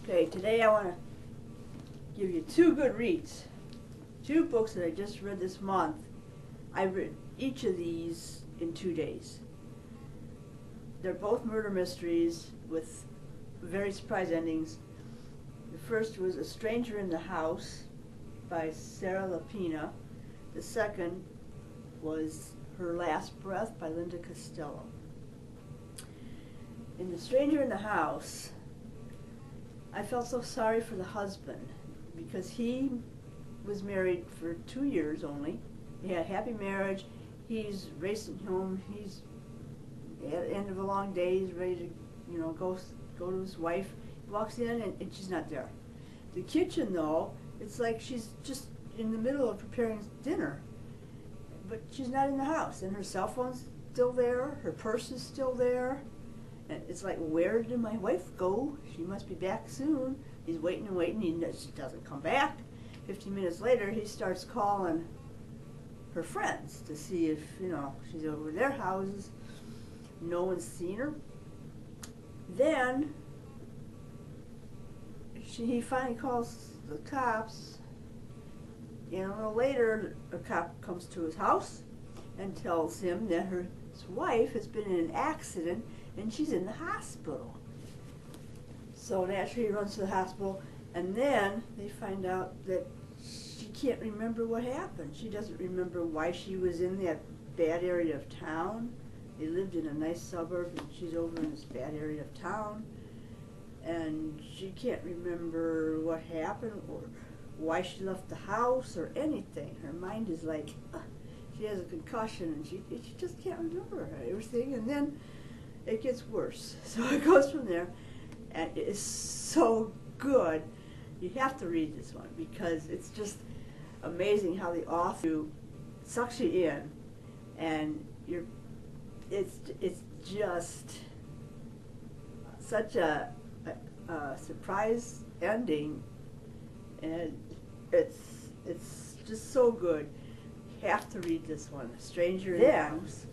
Okay, today I want to give you two good reads. Two books that I just read this month. I read each of these in 2 days. They're both murder mysteries with very surprise endings. The first was A Stranger in the House by Sarah Lapina. The second was Her Last Breath by Linda Costello. In The Stranger in the House, I felt so sorry for the husband because he was married for 2 years only. He had a happy marriage. He's racing home. He's at the end of a long day. He's ready to, go to his wife. He walks in and she's not there. The kitchen, though, it's like she's just in the middle of preparing dinner, but she's not in the house. And her cell phone's still there. Her purse is still there. And it's like, where did my wife go? She must be back soon. He's waiting and waiting. She doesn't come back. 15 minutes later, he starts calling her friends to see if, she's over their houses. No one's seen her. Then he finally calls the cops, and a little later, a cop comes to his house and tells him that his wife has been in an accident and she's in the hospital. So naturally he runs to the hospital, and then they find out that she can't remember what happened. She doesn't remember why she was in that bad area of town. They lived in a nice suburb, and she's over in this bad area of town. And she can't remember what happened or why she left the house or anything. Her mind is like, she has a concussion, and she just can't remember everything. And then it gets worse. So it goes from there, and it is so good. You have to read this one because it's just amazing how the author sucks you in, and it's just such a surprise ending, and it's just so good. You have to read this one, A Stranger in the House.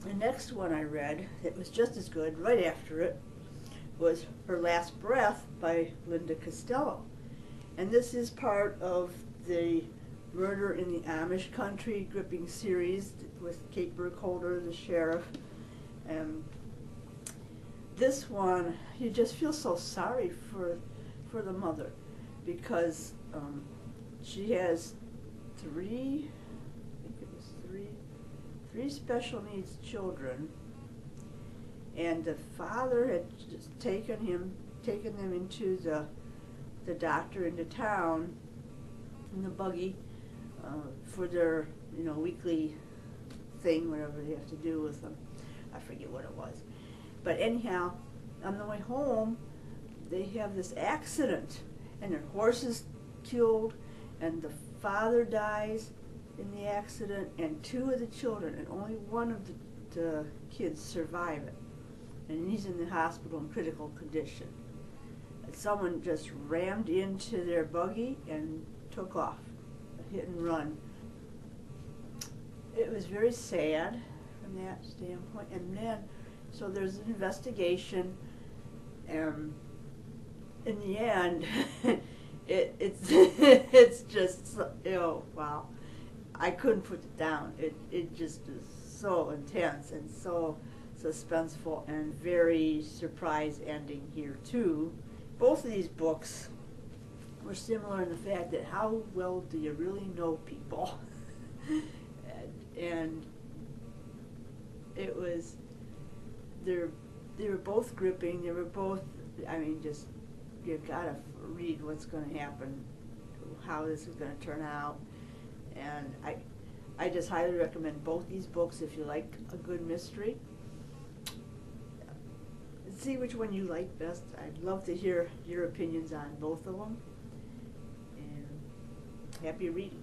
The next one I read that was just as good right after it was Her Last Breath by Linda Costello. And this is part of the Murder in the Amish Country gripping series with Kate Burkholder, the sheriff. And this one, you just feel so sorry for the mother because she has three special needs children, and the father had just taken them into the doctor into town in the buggy for their weekly thing, whatever they have to do with them. I forget what it was, but anyhow, on the way home they have this accident, and their horse is killed, and the father dies in the accident, and 2 of the children, and only one of the kids survive it, and he's in the hospital in critical condition. And someone just rammed into their buggy and took off, a hit and run. It was very sad from that standpoint, and then so there's an investigation, and in the end it's just wow. I couldn't put it down. It just is so intense and so suspenseful and very surprise ending here too. Both of these books were similar in the fact that how well do you really know people? and it was, they were both gripping. They were both, just you've got to read what's going to happen, how this is going to turn out. And I just highly recommend both these books if you like a good mystery. See which one you like best. I'd love to hear your opinions on both of them. And happy reading.